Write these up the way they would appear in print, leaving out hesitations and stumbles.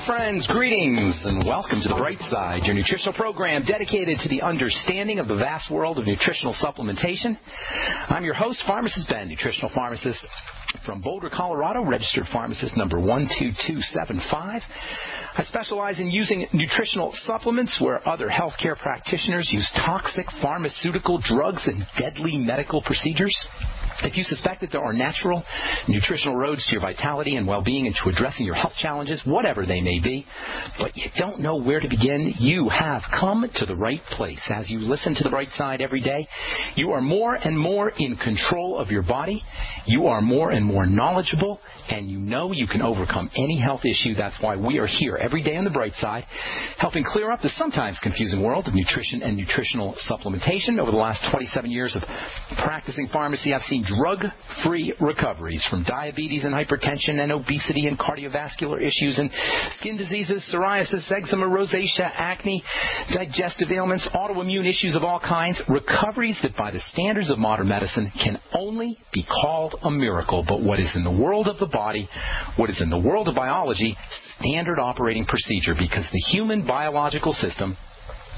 friends, greetings, and welcome to the Brightside, your nutritional program dedicated to the understanding of the vast world of nutritional supplementation. I'm your host, Pharmacist Ben, nutritional pharmacist from Boulder, Colorado, registered pharmacist number 12275. I specialize in using nutritional supplements where other healthcare practitioners use toxic pharmaceutical drugs and deadly medical procedures. If you suspect that there are natural nutritional roads to your vitality and well-being and to addressing your health challenges, whatever they may be, but you don't know where to begin, you have come to the right place. As you listen to the Bright Side every day, you are more and more in control of your body. You are more and more knowledgeable, and you know you can overcome any health issue. That's why we are here every day on the Bright Side, helping clear up the sometimes confusing world of nutrition and nutritional supplementation. Over the last 27 years of practicing pharmacy, I've seen drug-free recoveries from diabetes and hypertension and obesity and cardiovascular issues and skin diseases, psoriasis, eczema, rosacea, acne, digestive ailments, autoimmune issues of all kinds, recoveries that by the standards of modern medicine can only be called a miracle. But what is in the world of the body, what is in the world of biology, standard operating procedure, because the human biological system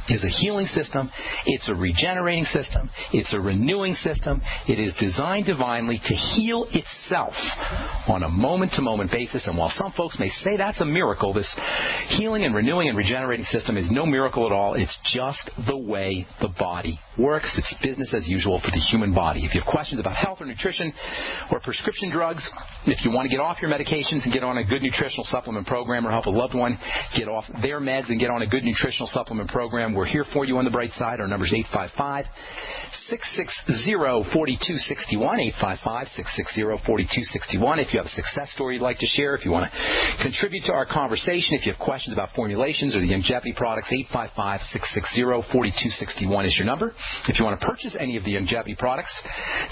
is a healing system, it's a regenerating system, it's a renewing system. It is designed divinely to heal itself on a moment-to-moment basis. And while some folks may say that's a miracle, this healing and renewing and regenerating system is no miracle at all. It's just the way the body works. It's business as usual for the human body. If you have questions about health or nutrition or prescription drugs, if you want to get off your medications and get on a good nutritional supplement program, or help a loved one get off their meds and get on a good nutritional supplement program, we're here for you on the Bright Side. Our number is 855-660-4261, 855-660-4261. If you have a success story you'd like to share, if you want to contribute to our conversation, if you have questions about formulations or the Youngevity products, 855-660-4261 is your number. If you want to purchase any of the Youngevity products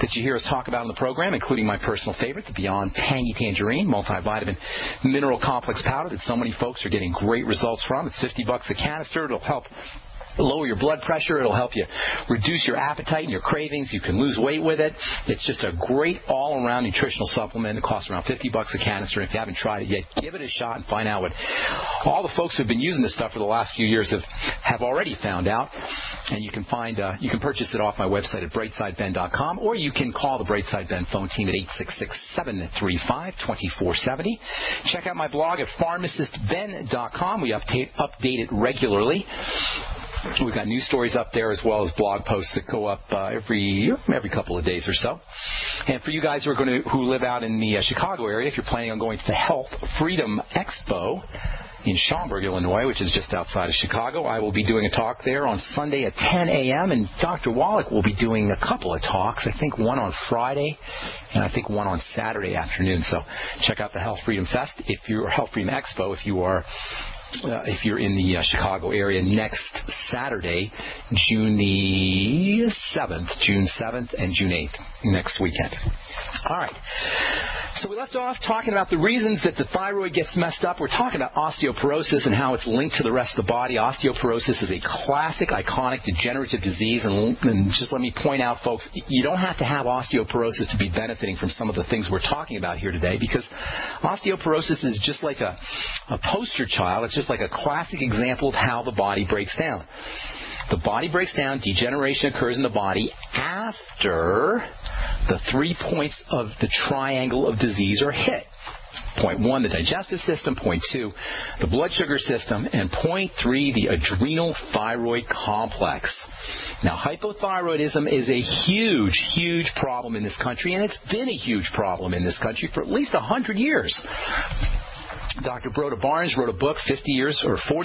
that you hear us talk about in the program, including my personal favorite, the Beyond Tangy Tangerine multivitamin mineral complex powder that so many folks are getting great results from. It's $50 a canister. It'll help lower your blood pressure. It'll help you reduce your appetite and your cravings. You can lose weight with it. It's just a great all-around nutritional supplement. It costs around $50 a canister. And if you haven't tried it yet, give it a shot and find out what all the folks who've been using this stuff for the last few years have already found out. And you can purchase it off my website at brightsideben.com, or you can call the Brightside Ben phone team at 866-735-2470. Check out my blog at pharmacistben.com. We update it regularly. We've got news stories up there as well as blog posts that go up every couple of days or so. And for you guys who live out in the Chicago area, if you're planning on going to the Health Freedom Expo in Schaumburg, Illinois, which is just outside of Chicago, I will be doing a talk there on Sunday at 10 a.m., and Dr. Wallach will be doing a couple of talks, I think one on Friday and I think one on Saturday afternoon. So check out the Health Freedom Fest, Health Freedom Expo, if you're in the Chicago area next Saturday, June 7th and June 8th, next weekend. All right. So we left off talking about the reasons that the thyroid gets messed up. We're talking about osteoporosis and how it's linked to the rest of the body. Osteoporosis is a classic, iconic degenerative disease. And just let me point out, folks, you don't have to have osteoporosis to be benefiting from some of the things we're talking about here today, because osteoporosis is just like a poster child. It's just like a classic example of how the body breaks down. The body breaks down, degeneration occurs in the body after the 3 points of the triangle of disease are hit. Point 1, the digestive system. Point 2, the blood sugar system. And point 3, the adrenal thyroid complex. Now, hypothyroidism is a huge, huge problem in this country, and it's been a huge problem in this country for at least 100 years. Dr. Broda Barnes wrote a book 40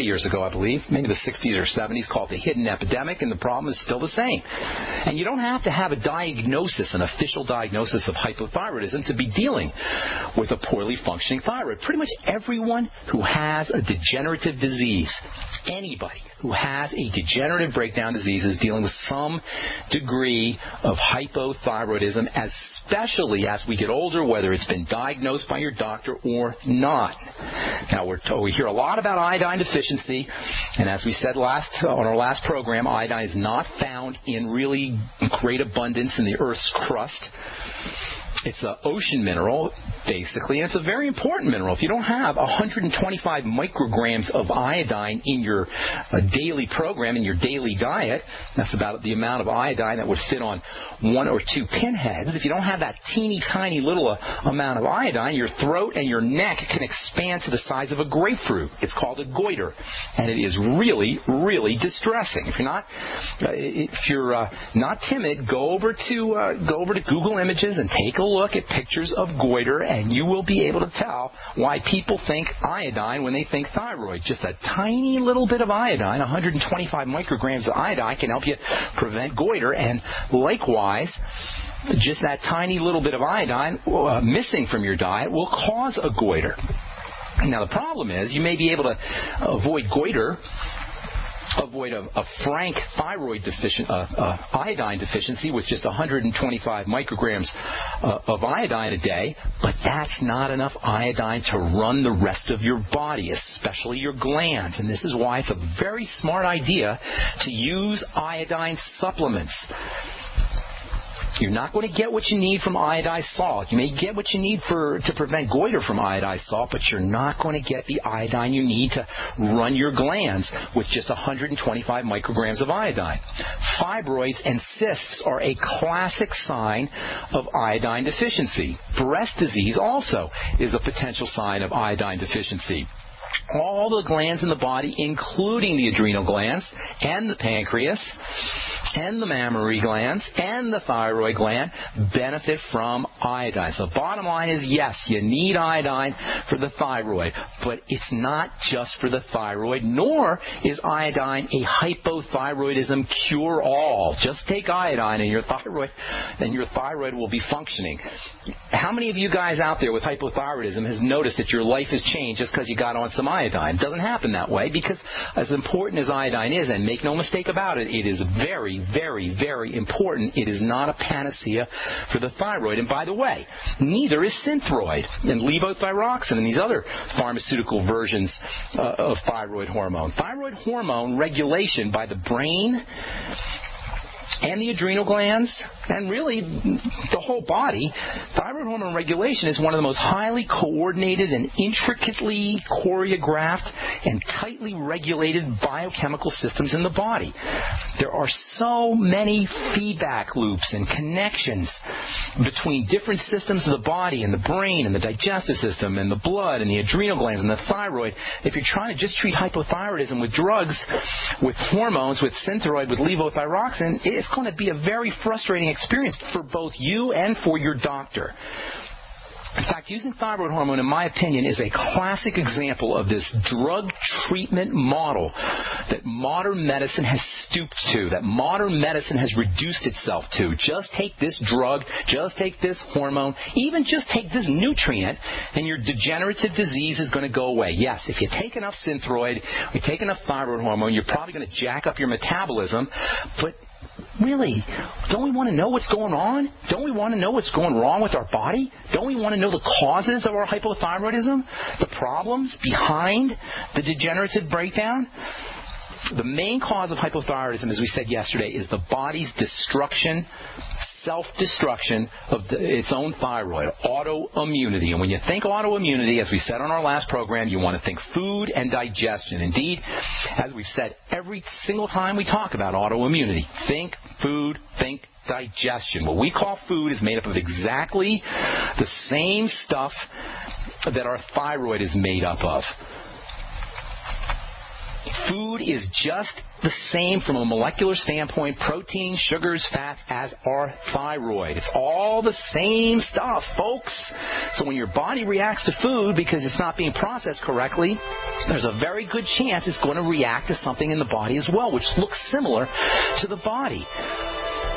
years ago, I believe, maybe the 60s or 70s, called The Hidden Epidemic, and the problem is still the same. And you don't have to have a diagnosis, an official diagnosis of hypothyroidism to be dealing with a poorly functioning thyroid. Pretty much everyone who has a degenerative disease, anybody who has a degenerative breakdown disease, is dealing with some degree of hypothyroidism, especially as we get older, whether it's been diagnosed by your doctor or not. Now, we hear a lot about iodine deficiency, and as we said on our last program, iodine is not found in really great abundance in the Earth's crust. It's an ocean mineral, basically, and it's a very important mineral. If you don't have 125 micrograms of iodine in your daily program, in your daily diet, that's about the amount of iodine that would fit on 1 or 2 pinheads. If you don't have that teeny tiny little amount of iodine, your throat and your neck can expand to the size of a grapefruit. It's called a goiter, and it is really, really distressing. If you're not timid, go over to Google Images and take a look at pictures of goiter, and you will be able to tell why people think iodine when they think thyroid. Just a tiny little bit of iodine, 125 micrograms of iodine, can help you prevent goiter, and likewise, just that tiny little bit of iodine missing from your diet will cause a goiter. Now, the problem is you may be able to avoid goiter, avoid a frank thyroid iodine deficiency with just 125 micrograms of iodine a day, but that's not enough iodine to run the rest of your body, especially your glands. And this is why it's a very smart idea to use iodine supplements. You're not going to get what you need from iodized salt. You may get what you need to prevent goiter from iodized salt, but you're not going to get the iodine you need to run your glands with just 125 micrograms of iodine. Fibroids and cysts are a classic sign of iodine deficiency. Breast disease also is a potential sign of iodine deficiency. All the glands in the body, including the adrenal glands and the pancreas and the mammary glands and the thyroid gland, benefit from iodine. So the bottom line is, yes, you need iodine for the thyroid, but it's not just for the thyroid, nor is iodine a hypothyroidism cure-all. Just take iodine and your thyroid will be functioning. How many of you guys out there with hypothyroidism has noticed that your life has changed just because you got on some iodine? It doesn't happen that way, because as important as iodine is, and make no mistake about it, it is very, very, very important. It is not a panacea for the thyroid. And by the way, neither is Synthroid and levothyroxine and these other pharmaceutical versions of thyroid hormone. Thyroid hormone regulation by the brain and the adrenal glands, and really the whole body, thyroid hormone regulation is one of the most highly coordinated and intricately choreographed and tightly regulated biochemical systems in the body. There are so many feedback loops and connections between different systems of the body and the brain and the digestive system and the blood and the adrenal glands and the thyroid. If you're trying to just treat hypothyroidism with drugs, with hormones, with Synthroid, with levothyroxine, it's going to be a very frustrating experience for both you and for your doctor. In fact, using thyroid hormone, in my opinion, is a classic example of this drug treatment model that modern medicine has stooped to, that modern medicine has reduced itself to. Just take this drug, just take this hormone, even just take this nutrient, and your degenerative disease is going to go away. Yes, if you take enough Synthroid, you take enough thyroid hormone, you're probably going to jack up your metabolism, but really, don't we want to know what's going on? Don't we want to know what's going wrong with our body? Don't we want to know the causes of our hypothyroidism? The problems behind the degenerative breakdown? The main cause of hypothyroidism, as we said yesterday, is the body's destruction, self-destruction of its own thyroid, autoimmunity. And when you think autoimmunity, as we said on our last program, you want to think food and digestion. Indeed, as we've said every single time we talk about autoimmunity, think food, think digestion. What we call food is made up of exactly the same stuff that our thyroid is made up of. Food is just the same from a molecular standpoint, protein, sugars, fats, as our thyroid. It's all the same stuff, folks. So when your body reacts to food because it's not being processed correctly, there's a very good chance it's going to react to something in the body as well, which looks similar to the body.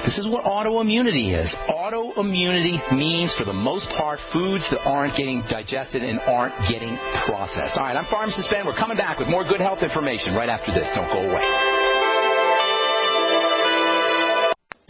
This is what autoimmunity is. Autoimmunity means, for the most part, foods that aren't getting digested and aren't getting processed. All right, I'm Pharmacist Ben. We're coming back with more good health information right after this. Don't go away.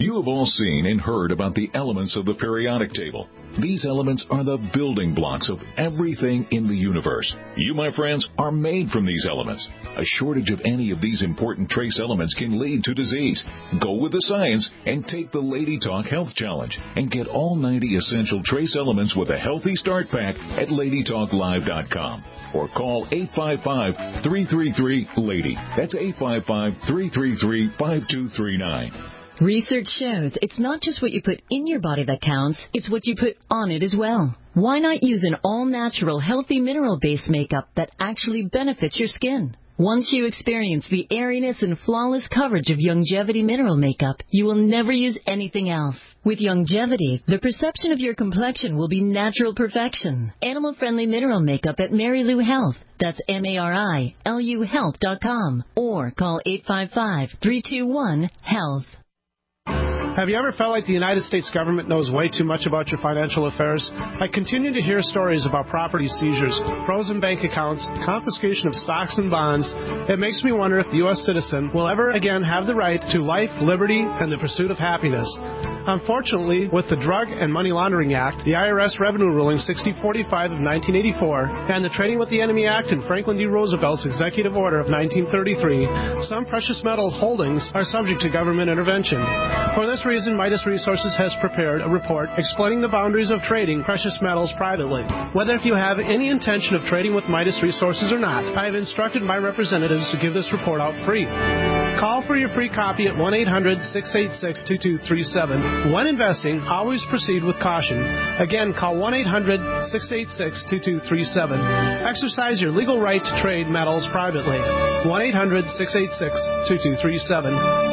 You have all seen and heard about the elements of the periodic table. These elements are the building blocks of everything in the universe. You, my friends, are made from these elements. A shortage of any of these important trace elements can lead to disease. Go with the science and take the Lady Talk Health Challenge and get all 90 essential trace elements with a healthy start pack at LadyTalkLive.com or call 855-333-LADY. That's 855-333-5239. Research shows it's not just what you put in your body that counts, it's what you put on it as well. Why not use an all-natural, healthy mineral-based makeup that actually benefits your skin? Once you experience the airiness and flawless coverage of Longevity mineral makeup, you will never use anything else. With Longevity, the perception of your complexion will be natural perfection. Animal-friendly mineral makeup at Mary Lou Health. That's MARILU Health.com. Or call 855-321-HEALTH. Have you ever felt like the United States government knows way too much about your financial affairs? I continue to hear stories about property seizures, frozen bank accounts, confiscation of stocks and bonds. It makes me wonder if the U.S. citizen will ever again have the right to life, liberty, and the pursuit of happiness. Unfortunately, with the Drug and Money Laundering Act, the IRS Revenue Ruling 6045 of 1984, and the Trading with the Enemy Act and Franklin D. Roosevelt's Executive Order of 1933, some precious metal holdings are subject to government intervention. For this reason, Midas Resources has prepared a report explaining the boundaries of trading precious metals privately. Whether if you have any intention of trading with Midas Resources or not, I have instructed my representatives to give this report out free. Call for your free copy at 1-800-686-2237. When investing, always proceed with caution. Again, call 1-800-686-2237. Exercise your legal right to trade metals privately. 1-800-686-2237.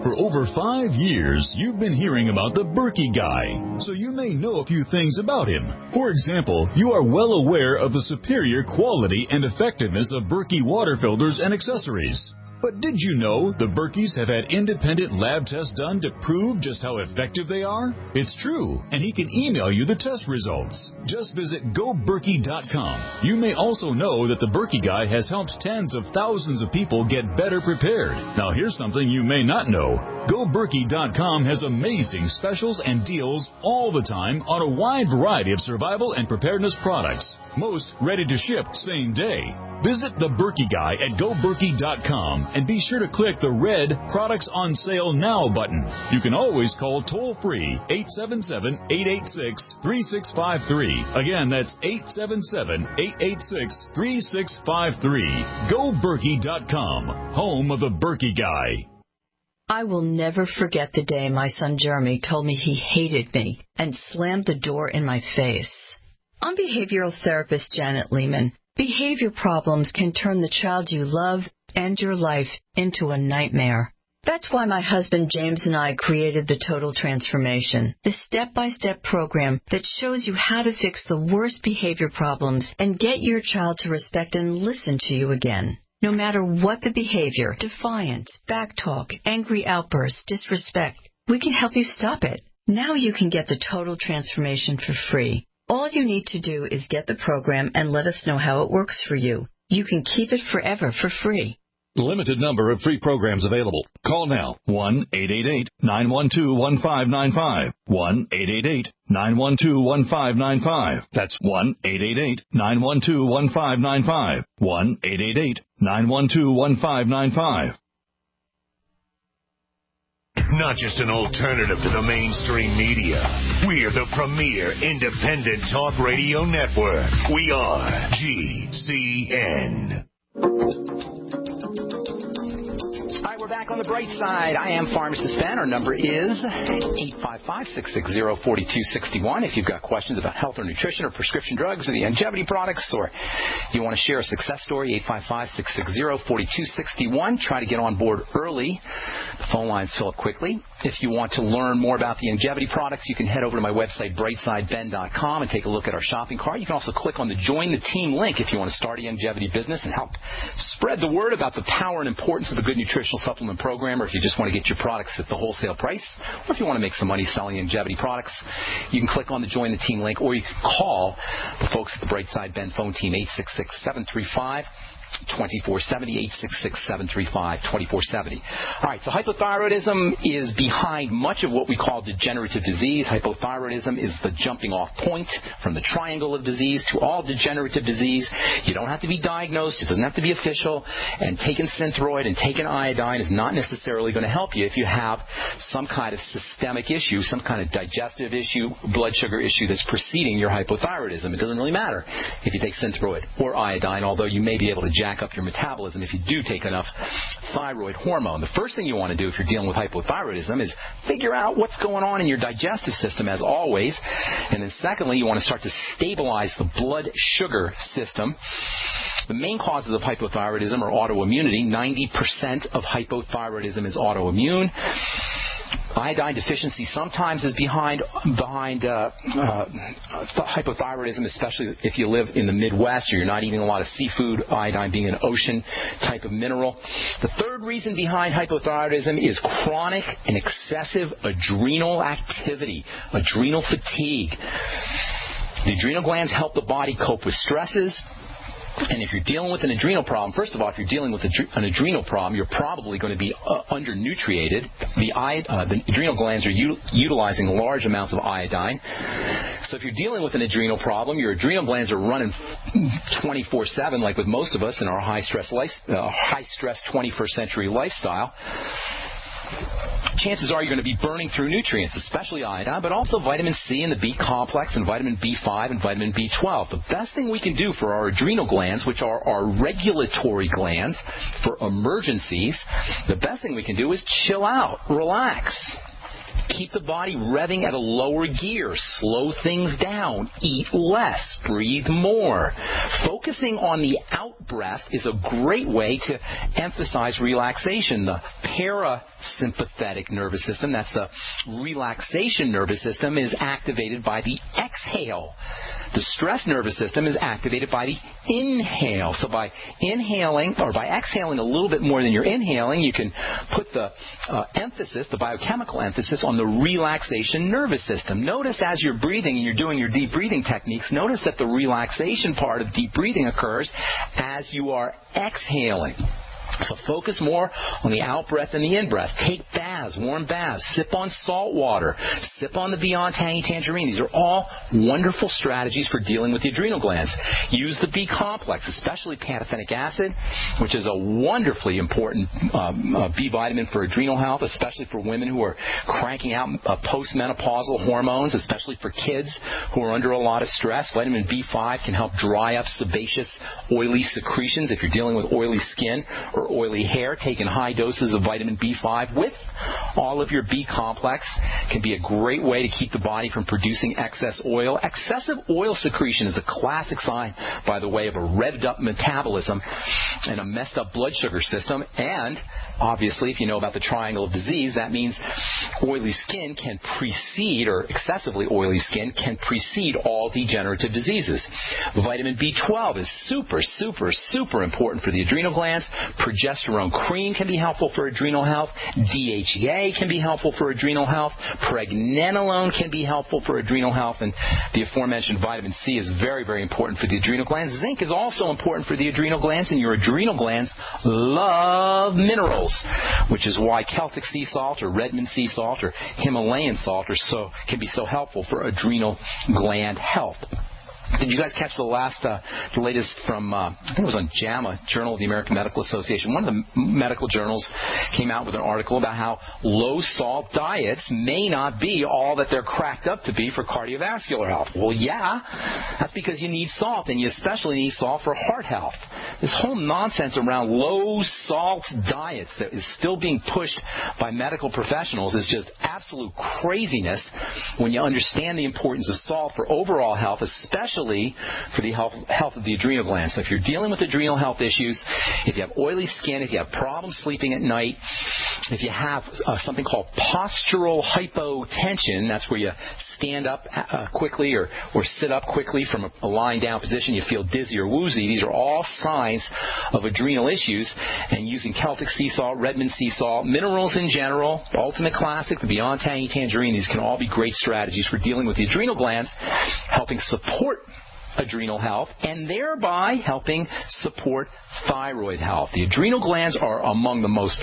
For over 5 years, you've been hearing about the Berkey Guy, so you may know a few things about him. For example, you are well aware of the superior quality and effectiveness of Berkey water filters and accessories. But did you know the Berkeys have had independent lab tests done to prove just how effective they are? It's true, and he can email you the test results. Just visit GoBerkey.com. You may also know that the Berkey Guy has helped tens of thousands of people get better prepared. Now here's something you may not know. GoBerkey.com has amazing specials and deals all the time on a wide variety of survival and preparedness products. Most ready to ship same day. Visit the Berkey Guy at GoBerkey.com and be sure to click the red Products on Sale Now button. You can always call toll-free 877-886-3653. Again, that's 877-886-3653. GoBerkey.com, home of the Berkey Guy. I will never forget the day my son Jeremy told me he hated me and slammed the door in my face. I'm behavioral therapist Janet Lehman. Behavior problems can turn the child you love and your life into a nightmare. That's why my husband James and I created the Total Transformation, the step-by-step program that shows you how to fix the worst behavior problems and get your child to respect and listen to you again. No matter what the behavior, defiance, backtalk, angry outbursts, disrespect, we can help you stop it. Now you can get the Total Transformation for free. All you need to do is get the program and let us know how it works for you. You can keep it forever for free. Limited number of free programs available. Call now. 1-888-912-1595. 1-888-912-1595. That's 1-888-912-1595. 1-888-912-1595. Not just an alternative to the mainstream media. We're the premier independent talk radio network. We are GCN. Hi, we're back on the bright side. I am Pharmacist Ben. Our number is 855-660-4261. If you've got questions about health or nutrition or prescription drugs or the longevity products, or you want to share a success story, 855-660-4261. Try to get on board early. The phone lines fill up quickly. If you want to learn more about the longevity products, you can head over to my website, brightsideben.com, and take a look at our shopping cart. You can also click on the Join the Team link if you want to start a longevity business and help spread the word about the power and importance of a good nutritional supplement program, or if you just want to get your products at the wholesale price, or if you want to make some money selling longevity products, you can click on the Join the Team link, or you can call the folks at the Brightside Ben phone team, 2470, 866-735-2470. All right, so hypothyroidism is behind much of what we call degenerative disease. Hypothyroidism is the jumping off point from the triangle of disease to all degenerative disease. You don't have to be diagnosed. It doesn't have to be official. And taking Synthroid and taking iodine is not necessarily going to help you if you have some kind of systemic issue, some kind of digestive issue, blood sugar issue that's preceding your hypothyroidism. It doesn't really matter if you take Synthroid or iodine, although you may be able to jack up your metabolism if you do take enough thyroid hormone. The first thing you want to do if you're dealing with hypothyroidism is figure out what's going on in your digestive system, as always. And then secondly, you want to start to stabilize the blood sugar system. The main causes of hypothyroidism are autoimmunity. 90% of hypothyroidism is autoimmune. Iodine deficiency sometimes is behind hypothyroidism, especially if you live in the Midwest or you're not eating a lot of seafood, iodine being an ocean type of mineral. The third reason behind hypothyroidism is chronic and excessive adrenal activity, adrenal fatigue. The adrenal glands help the body cope with stresses. And if you're dealing with an adrenal problem, first of all, if you're dealing with an adrenal problem, you're probably going to be undernutriated. The adrenal glands are utilizing large amounts of iodine. So if you're dealing with an adrenal problem, your adrenal glands are running 24/7, like with most of us in our high-stress 21st century lifestyle. Chances are you're going to be burning through nutrients, especially iodine, but also vitamin C and the B complex and vitamin B5 and vitamin B12. The best thing we can do for our adrenal glands, which are our regulatory glands for emergencies, the best thing we can do is chill out, relax. Keep the body revving at a lower gear. Slow things down. Eat less. Breathe more. Focusing on the out-breath is a great way to emphasize relaxation. The parasympathetic nervous system, that's the relaxation nervous system, is activated by the exhale. The stress nervous system is activated by the inhale. So by inhaling or by exhaling a little bit more than you're inhaling, you can put the emphasis, the biochemical emphasis, on the relaxation nervous system. Notice as you're breathing and you're doing your deep breathing techniques, notice that the relaxation part of deep breathing occurs as you are exhaling. So focus more on the out-breath and the in-breath. Take baths, warm baths. Sip on salt water. Sip on the Beyond Tangy Tangerine. These are all wonderful strategies for dealing with the adrenal glands. Use the B complex, especially pantothenic acid, which is a wonderfully important B vitamin for adrenal health, especially for women who are cranking out postmenopausal hormones, especially for kids who are under a lot of stress. Vitamin B5 can help dry up sebaceous, oily secretions if you're dealing with oily skin or oily hair. Taking high doses of vitamin B5 with all of your B complex can be a great way to keep the body from producing excess oil. Excessive oil secretion is a classic sign, by the way, of a revved up metabolism and a messed up blood sugar system. And obviously, if you know about the triangle of disease, that means oily skin can precede, or excessively oily skin can precede all degenerative diseases. Vitamin B12 is super, super, super important for the adrenal glands. Progesterone cream can be helpful for adrenal health. DHEA can be helpful for adrenal health. Pregnenolone can be helpful for adrenal health. And the aforementioned vitamin C is very, very important for the adrenal glands. Zinc is also important for the adrenal glands, and your adrenal glands love minerals, which is why Celtic sea salt or Redmond sea salt or Himalayan salt can be so helpful for adrenal gland health. Did you guys catch the latest from, I think it was on JAMA, Journal of the American Medical Association? One of the medical journals came out with an article about how low-salt diets may not be all that they're cracked up to be for cardiovascular health. Well, yeah, that's because you need salt, and you especially need salt for heart health. This whole nonsense around low-salt diets that is still being pushed by medical professionals is just absolute craziness when you understand the importance of salt for overall health, especially for the health of the adrenal glands. So if you're dealing with adrenal health issues, if you have oily skin, if you have problems sleeping at night, if you have something called postural hypotension, that's where you stand up quickly or sit up quickly from a lying down position, you feel dizzy or woozy, these are all signs of adrenal issues. And using Celtic sea salt, Redmond sea salt, minerals in general, Ultimate Classic, the Beyond Tangy Tangerine, these can all be great strategies for dealing with the adrenal glands, helping support adrenal health and thereby helping support thyroid health. The adrenal glands are among the most,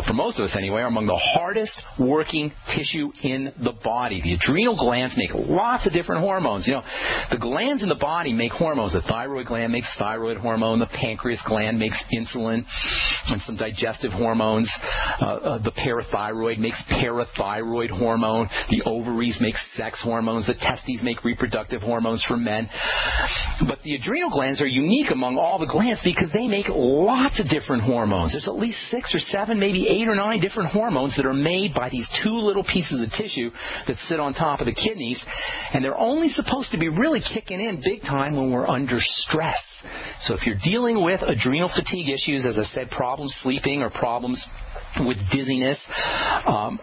for most of us anyway, are among the hardest working tissue in the body. The adrenal glands make lots of different hormones. You know, the glands in the body make hormones. The thyroid gland makes thyroid hormone. The pancreas gland makes insulin and some digestive hormones. The parathyroid makes parathyroid hormone. The ovaries make sex hormones. The testes make reproductive hormones for men. But the adrenal glands are unique among all the glands because they make lots of different hormones. There's at least 6 or 7, maybe 8 or 9 different hormones that are made by these 2 little pieces of tissue that sit on top of the kidneys, and they're only supposed to be really kicking in big time when we're under stress. So if you're dealing with adrenal fatigue issues, as I said, problems sleeping or problems with dizziness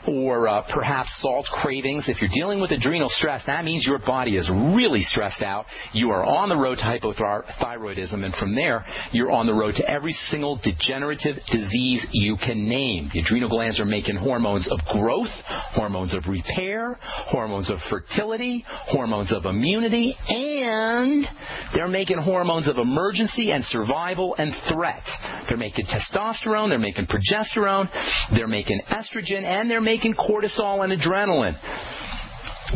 or perhaps salt cravings, if you're dealing with adrenal stress, that means your body is really stressed out. You are on the road to hypothyroidism, and from there, you're on the road to every single degenerative disease you can name. The adrenal glands are making hormones of growth, hormones of repair, hormones of fertility, hormones of immunity, and they're making hormones of emergency and survival and threat. They're making testosterone, they're making progesterone, they're making estrogen, and they're making cortisol and adrenaline.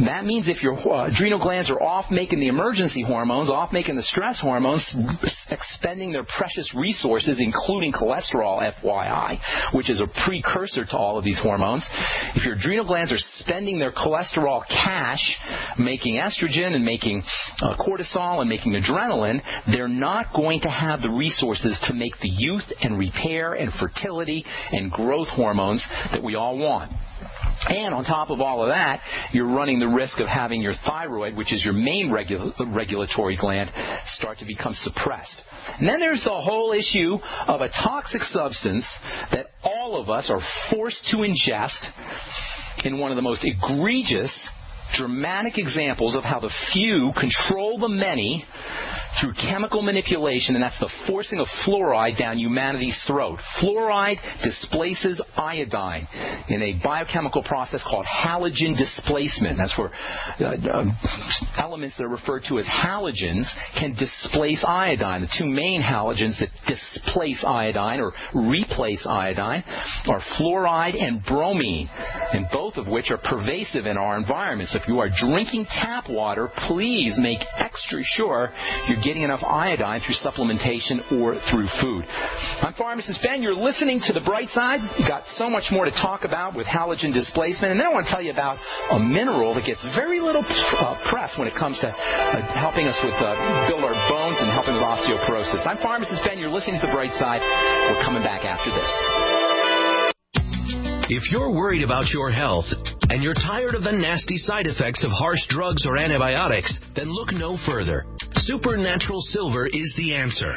That means if your adrenal glands are off making the emergency hormones, off making the stress hormones, expending their precious resources, including cholesterol, FYI, which is a precursor to all of these hormones. If your adrenal glands are spending their cholesterol cash making estrogen and making cortisol and making adrenaline, they're not going to have the resources to make the youth and repair and fertility and growth hormones that we all want. And on top of all of that, you're running the risk of having your thyroid, which is your main regulatory gland, start to become suppressed. And then there's the whole issue of a toxic substance that all of us are forced to ingest in one of the most egregious, dramatic examples of how the few control the many through chemical manipulation, and that's the forcing of fluoride down humanity's throat. Fluoride displaces iodine in a biochemical process called halogen displacement. That's where elements that are referred to as halogens can displace iodine. The 2 main halogens that displace iodine or replace iodine are fluoride and bromine, and both of which are pervasive in our environment. So if you are drinking tap water, please make extra sure you're getting enough iodine through supplementation or through food. I'm Pharmacist Ben. You're listening to The Brightside. You've got so much more to talk about with halogen displacement. And then I want to tell you about a mineral that gets very little press when it comes to helping us with build our bones and helping with osteoporosis. I'm Pharmacist Ben. You're listening to The Brightside. We're coming back after this. If you're worried about your health and you're tired of the nasty side effects of harsh drugs or antibiotics, then look no further. Supernatural Silver is the answer.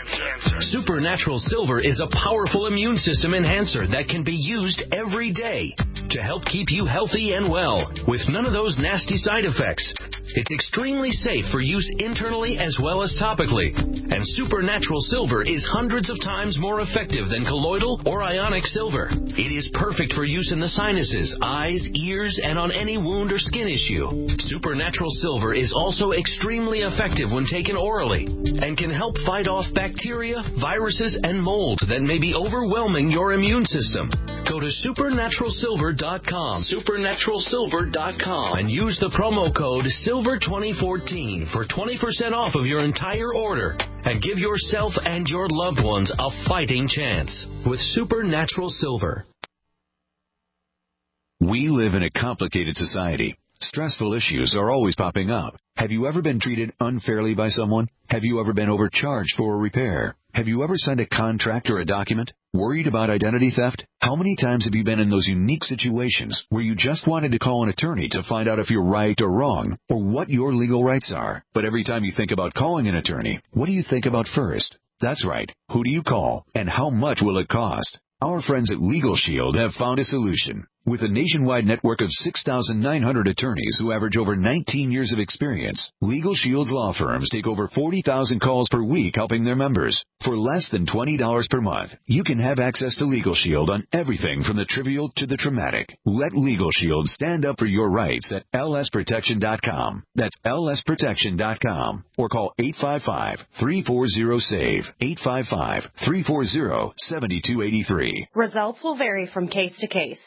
Supernatural Silver is a powerful immune system enhancer that can be used every day to help keep you healthy and well with none of those nasty side effects. It's extremely safe for use internally as well as topically. And Supernatural Silver is hundreds of times more effective than colloidal or ionic silver. It is perfect for use in the sinuses, eyes, ears, and on any wound or skin issue. Supernatural Silver is also extremely effective when taken orally and can help fight off bacteria, viruses, and mold that may be overwhelming your immune system. Go to supernaturalsilver.com, supernaturalsilver.com, and use the promo code SILVER2014 for 20% off of your entire order and give yourself and your loved ones a fighting chance with Supernatural Silver. We live in a complicated society. Stressful issues are always popping up. Have you ever been treated unfairly by someone? Have you ever been overcharged for a repair? Have you ever signed a contract or a document? Worried about identity theft? How many times have you been in those unique situations where you just wanted to call an attorney to find out if you're right or wrong, or what your legal rights are? But every time you think about calling an attorney, what do you think about first? That's right. Who do you call, and how much will it cost? Our friends at Legal Shield have found a solution. With a nationwide network of 6,900 attorneys who average over 19 years of experience, Legal Shield's law firms take over 40,000 calls per week helping their members. For less than $20 per month, you can have access to Legal Shield on everything from the trivial to the traumatic. Let Legal Shield stand up for your rights at lsprotection.com. That's lsprotection.com. Or call 855-340-SAVE. 855-340-7283. Results will vary from case to case.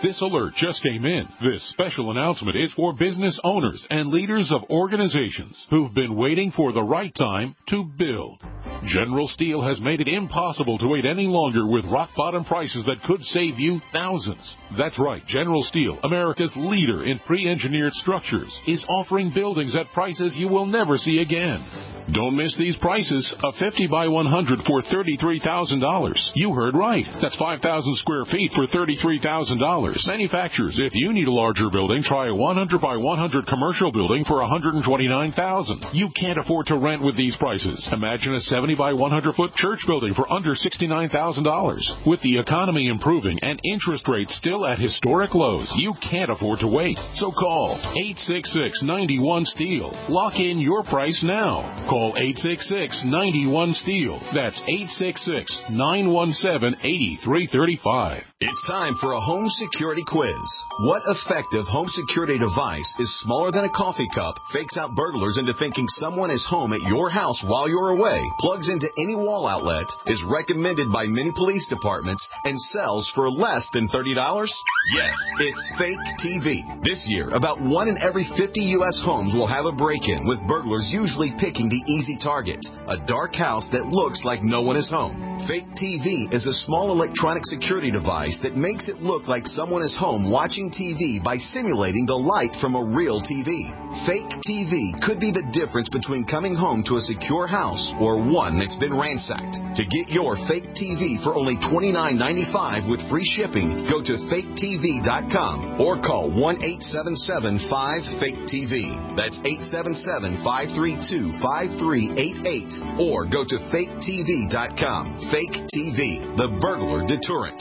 This alert just came in. This special announcement is for business owners and leaders of organizations who've been waiting for the right time to build. General Steel has made it impossible to wait any longer with rock-bottom prices that could save you thousands. That's right. General Steel, America's leader in pre-engineered structures, is offering buildings at prices you will never see again. Don't miss these prices. A 50 by 100 for $33,000. You heard right. That's 5,000 square feet for $33,000. Manufacturers, if you need a larger building, try a 100 by 100 commercial building for $129,000. You can't afford to rent with these prices. Imagine a 70 by 100 foot church building for under $69,000. With the economy improving and interest rates still at historic lows, you can't afford to wait. So call 866-91-STEEL. Lock in your price now. Call 866-91-STEEL. That's 866-917-8335. It's time for a home security quiz. What effective home security device is smaller than a coffee cup, fakes out burglars into thinking someone is home at your house while you're away, plugs into any wall outlet, is recommended by many police departments, and sells for less than $30? Yes, it's Fake TV. This year, about 1 in every 50 U.S. homes will have a break-in, with burglars usually picking the easy target, a dark house that looks like no one is home. Fake TV is a small electronic security device that makes it look like someone is home watching TV by simulating the light from a real TV. Fake TV could be the difference between coming home to a secure house or one that's been ransacked. To get your Fake TV for only $29.95 with free shipping, go to faketv.com or call 1-877-5-FAKE-TV. That's 877-532-5388 or go to faketv.com. Fake TV, the burglar deterrent.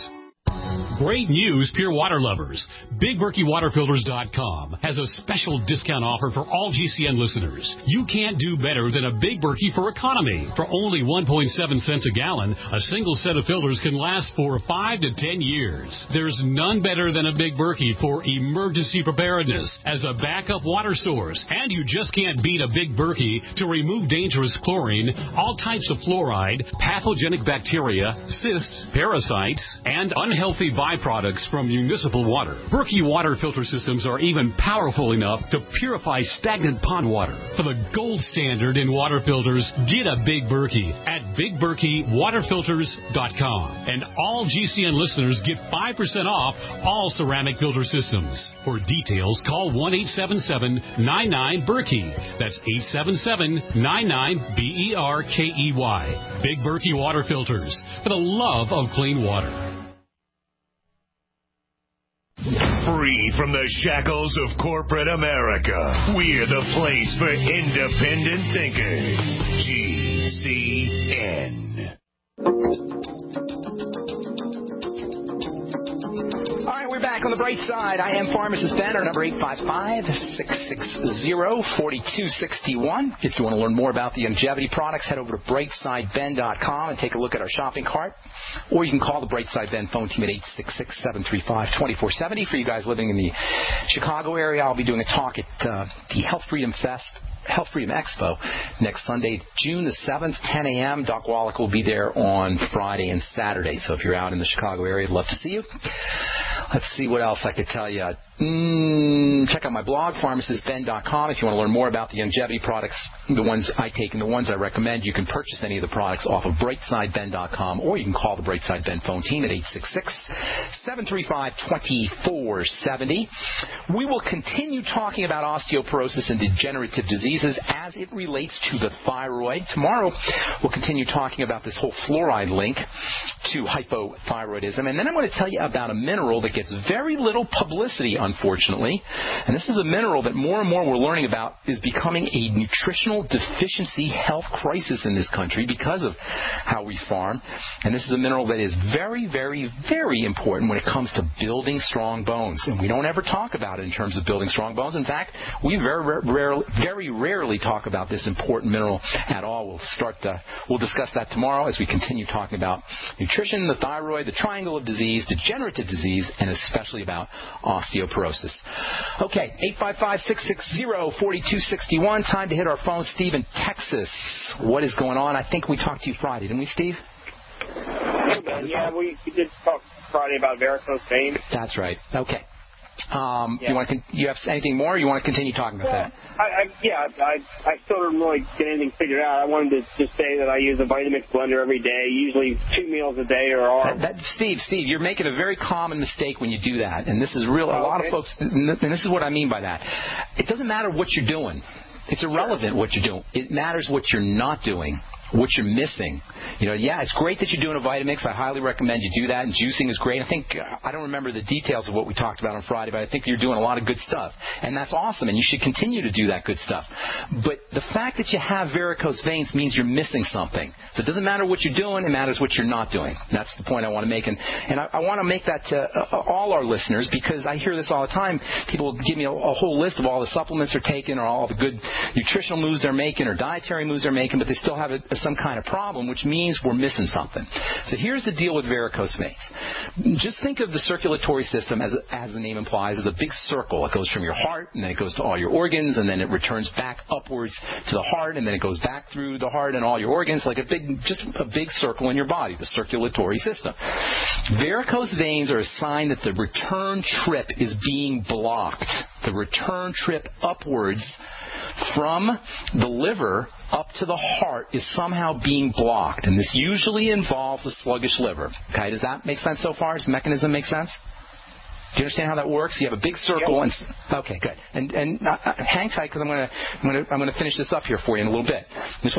Great news, pure water lovers. BigBerkeyWaterFilters.com has a special discount offer for all GCN listeners. You can't do better than a Big Berkey for economy. For only 1.7 cents a gallon, a single set of filters can last for 5 to 10 years. There's none better than a Big Berkey for emergency preparedness as a backup water source. And you just can't beat a Big Berkey to remove dangerous chlorine, all types of fluoride, pathogenic bacteria, cysts, parasites, and unhealthy byproducts from municipal water. Berkey water filter systems are even powerful enough to purify stagnant pond water. For the gold standard in water filters, get a Big Berkey at BigBerkeyWaterFilters.com. And all GCN listeners get 5% off all ceramic filter systems. For details, call 1-877-99-BERKEY. That's 877-99-BERKEY. Big Berkey Water Filters, for the love of clean water. Free from the shackles of corporate America, we're the place for independent thinkers. GCN. All right, we're back on the bright side. I am Pharmacist Ben, our number 855-660-4261. If you want to learn more about the longevity products, head over to brightsideben.com and take a look at our shopping cart. Or you can call the Brightside Ben phone team at 866-735-2470. For you guys living in the Chicago area, I'll be doing a talk at the Health Freedom Expo next Sunday, June the 7th, 10 a.m. Doc Wallach will be there on Friday and Saturday. So if you're out in the Chicago area, I'd love to see you. Let's see what else I could tell you. Check out my blog, pharmacistben.com. If you want to learn more about the longevity products, the ones I take and the ones I recommend, you can purchase any of the products off of brightsideben.com, or you can call the Brightside Ben phone team at 866-735-2470. We will continue talking about osteoporosis and degenerative diseases as it relates to the thyroid. Tomorrow, we'll continue talking about this whole fluoride link to hypothyroidism. And then I'm going to tell you about a mineral that that gets very little publicity, unfortunately. And this is a mineral that more and more we're learning about is becoming a nutritional deficiency health crisis in this country because of how we farm. And this is a mineral that is very, very, very important when it comes to building strong bones. And we don't ever talk about it in terms of building strong bones. In fact, we very rarely talk about this important mineral at all. We'll discuss that tomorrow as we continue talking about nutrition, the thyroid, the triangle of disease, degenerative disease, and especially about osteoporosis. Okay, 855-660-4261. Time to hit our phone. Steve in Texas. What is going on? I think we talked to you Friday, didn't we, Steve? Yeah, we did talk Friday about varicose veins. That's right. Okay. You have anything more, or you want to continue talking about that? I still don't really get anything figured out. I wanted to just say that I use a Vitamix blender every day, usually 2 meals a day or all. Steve, you're making a very common mistake when you do that, and this is real. A lot of folks, and this is what I mean by that. It doesn't matter what you're doing. It's irrelevant what you're doing. It matters what you're not doing, what you're missing. It's great that you're doing a Vitamix. I highly recommend you do that, and juicing is great. I don't remember the details of what we talked about on Friday, but I think you're doing a lot of good stuff, and that's awesome, and you should continue to do that good stuff. But the fact that you have varicose veins means you're missing something. So it doesn't matter what you're doing, it matters what you're not doing. That's the point I want to make, and I want to make that to all our listeners, because I hear this all the time. People give me a whole list of all the supplements they're taking or all the good nutritional moves they're making or dietary moves they're making, but they still have some kind of problem, which means we're missing something. So here's the deal with varicose veins. Just think of the circulatory system, as the name implies, as a big circle. It goes from your heart, and then it goes to all your organs, and then it returns back upwards to the heart, and then it goes back through the heart and all your organs, like a big circle in your body, the circulatory system. Varicose veins are a sign that the return trip is being blocked. The return trip upwards from the liver up to the heart is somehow being blocked, and this usually involves a sluggish liver. Okay, does that make sense so far? Does the mechanism make sense? Do you understand how that works? You have a big circle, and okay, good. And hang tight, because I'm going to finish this up here for you in a little bit. I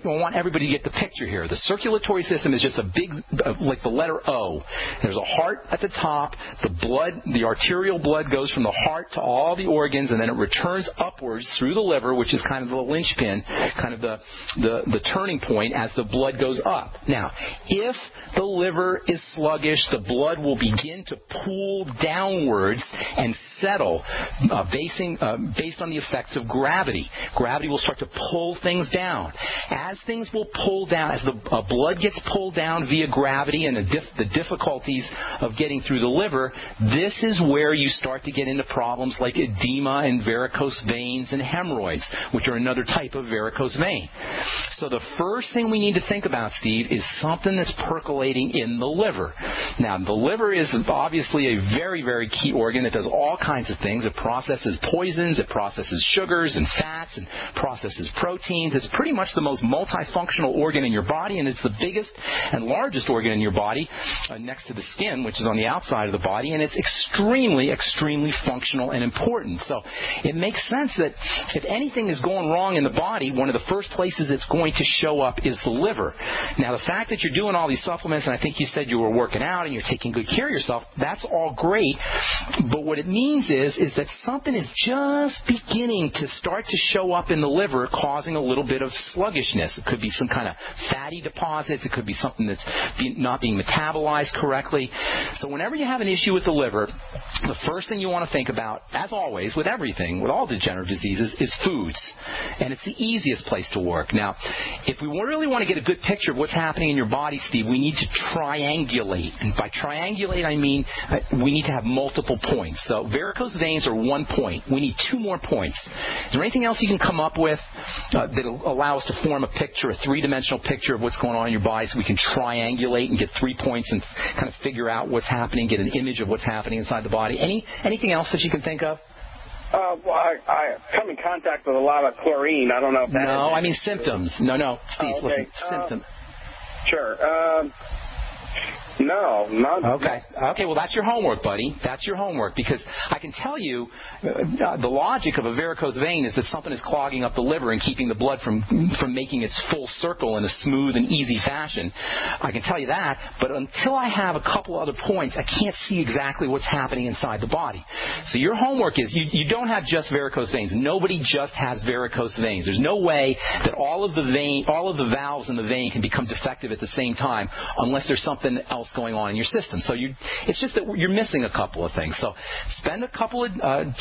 want everybody to get the picture here. The circulatory system is just a big, like the letter O. There's a heart at the top. The arterial blood goes from the heart to all the organs, and then it returns upwards through the liver, which is kind of the linchpin, kind of the turning point as the blood goes up. Now, if the liver is sluggish, the blood will begin to pool downwards and settle based on the effects of gravity. Gravity will start to pull things down. As things will pull down, as the blood gets pulled down via gravity and the difficulties of getting through the liver, this is where you start to get into problems like edema and varicose veins and hemorrhoids, which are another type of varicose vein. So the first thing we need to think about, Steve, is something that's percolating in the liver. Now, the liver is obviously a very, very key organ that does all kinds of things. It processes poisons, it processes sugars and fats, and processes proteins. It's pretty much the most multifunctional organ in your body, and it's the biggest and largest organ in your body next to the skin, which is on the outside of the body, and it's extremely, extremely functional and important. So it makes sense that if anything is going wrong in the body, one of the first places it's going to show up is the liver. Now, the fact that you're doing all these supplements, and I think you said you were working out and you're taking good care of yourself, that's all great. But what it means is that something is just beginning to start to show up in the liver, causing a little bit of sluggishness. It could be some kind of fatty deposits. It could be something that's not being metabolized correctly. So whenever you have an issue with the liver, the first thing you want to think about, as always, with everything, with all degenerative diseases, is foods. And it's the easiest place to work. Now, if we really want to get a good picture of what's happening in your body, Steve, we need to triangulate. And by triangulate, I mean we need to have multiple points. So varicose veins are 1 point. We need 2 more points. Is there anything else you can come up with that will allow us to form a picture, a 3-dimensional picture of what's going on in your body, so we can triangulate and get 3 points and kind of figure out what's happening, get an image of what's happening inside the body? Anything else that you can think of? Well, I come in contact with a lot of chlorine. I don't know if that No, I mean symptoms. No, Steve, listen, symptoms. Sure. No, not. Okay, well, that's your homework, buddy. That's your homework, because I can tell you the logic of a varicose vein is that something is clogging up the liver and keeping the blood from making its full circle in a smooth and easy fashion. I can tell you that, but until I have a couple other points, I can't see exactly what's happening inside the body. So your homework is you don't have just varicose veins. Nobody just has varicose veins. There's no way that all of the valves in the vein can become defective at the same time unless there's something else going on in your system. So it's just that you're missing a couple of things. So spend a couple of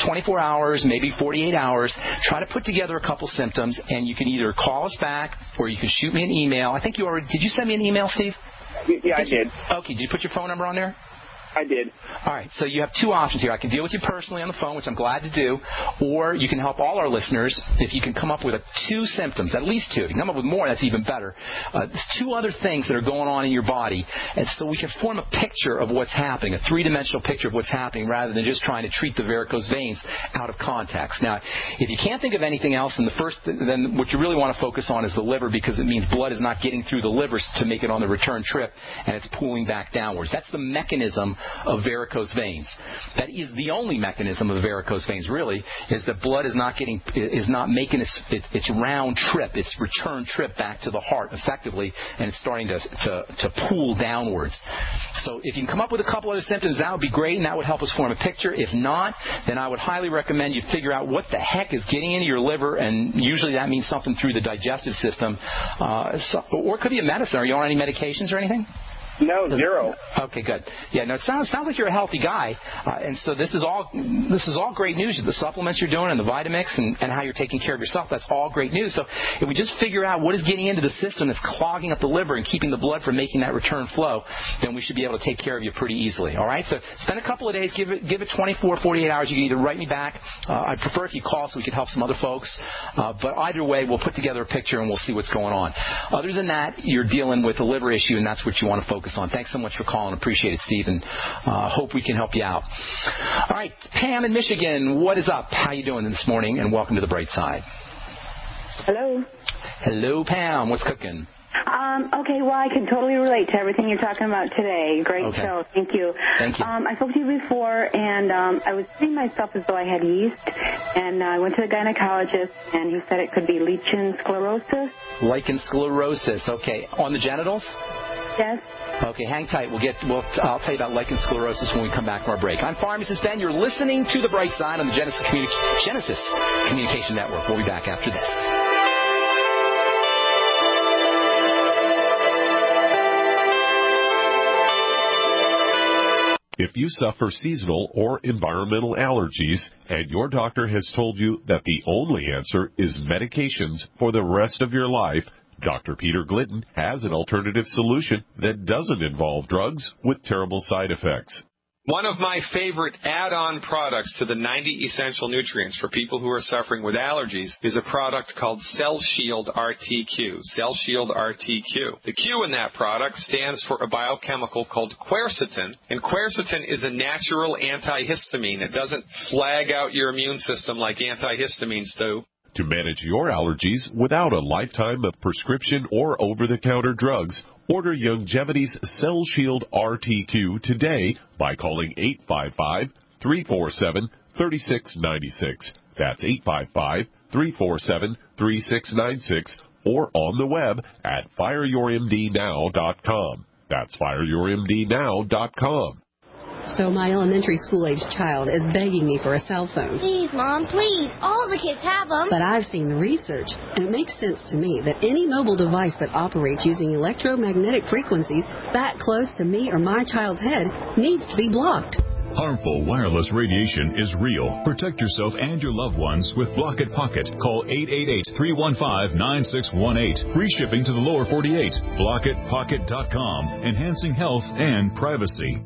24 hours, maybe 48 hours, try to put together a couple symptoms, and you can either call us back or you can shoot me an email. I think did you send me an email, Steve? Yeah, I did. Okay, did you put your phone number on there? I did. All right, so you have two options here. I can deal with you personally on the phone, which I'm glad to do, or you can help all our listeners if you can come up with two symptoms, at least two. If you can come up with more, that's even better. Two other things that are going on in your body, and so we can form a picture of what's happening, a three-dimensional picture of what's happening, rather than just trying to treat the varicose veins out of context. Now, if you can't think of anything else, then what you really want to focus on is the liver, because it means blood is not getting through the liver to make it on the return trip, and it's pooling back downwards. That's the mechanism of varicose veins. That is the only mechanism of varicose veins, really, is that blood is not making its round trip, its return trip back to the heart effectively, and it's starting to pool downwards. So if you can come up with a couple other symptoms, that would be great, and that would help us form a picture. If not, then I would highly recommend you figure out what the heck is getting into your liver, and usually that means something through the digestive system, or it could be a medicine. Are you on any medications or anything? No, zero. Okay, good. Yeah, no, it sounds like you're a healthy guy, and so this is all great news. The supplements you're doing and the Vitamix and how you're taking care of yourself, that's all great news. So if we just figure out what is getting into the system that's clogging up the liver and keeping the blood from making that return flow, then we should be able to take care of you pretty easily. All right? So spend a couple of days, give it 24, 48 hours. You can either write me back. I'd prefer if you call so we could help some other folks. But either way, we'll put together a picture and we'll see what's going on. Other than that, you're dealing with a liver issue, and that's what you want to focus on. Thanks so much for calling. Appreciate it, Steve, and hope we can help you out. All right, Pam in Michigan, what is up? How you doing this morning? And welcome to the Brightside. Hello. Hello, Pam. What's cooking? Okay, well, I can totally relate to everything you're talking about today. Great show. Thank you. Thank you. I spoke to you before, and I was seeing myself as though I had yeast, and I went to the gynecologist, and he said it could be lichen sclerosis. Lichen sclerosis, okay. On the genitals? Yes. Okay, hang tight. I'll tell you about lichen sclerosis when we come back from our break. I'm Pharmacist Ben. You're listening to The Bright Side on the Genesis Communication Network. We'll be back after this. If you suffer seasonal or environmental allergies and your doctor has told you that the only answer is medications for the rest of your life, Dr. Peter Glidden has an alternative solution that doesn't involve drugs with terrible side effects. One of my favorite add-on products to the 90 essential nutrients for people who are suffering with allergies is a product called Cell Shield RTQ. Cell Shield RTQ. The Q in that product stands for a biochemical called quercetin, and quercetin is a natural antihistamine. It doesn't flag out your immune system like antihistamines do. To manage your allergies without a lifetime of prescription or over-the-counter drugs, order Youngevity's Cell Shield RTQ today by calling 855-347-3696. That's 855-347-3696, or on the web at fireyourmdnow.com. That's fireyourmdnow.com. So my elementary school-age child is begging me for a cell phone. Please, Mom, please. All the kids have them. But I've seen the research, and it makes sense to me that any mobile device that operates using electromagnetic frequencies that close to me or my child's head needs to be blocked. Harmful wireless radiation is real. Protect yourself and your loved ones with Block It Pocket. Call 888-315-9618. Free shipping to the lower 48. BlockItPocket.com. Enhancing health and privacy.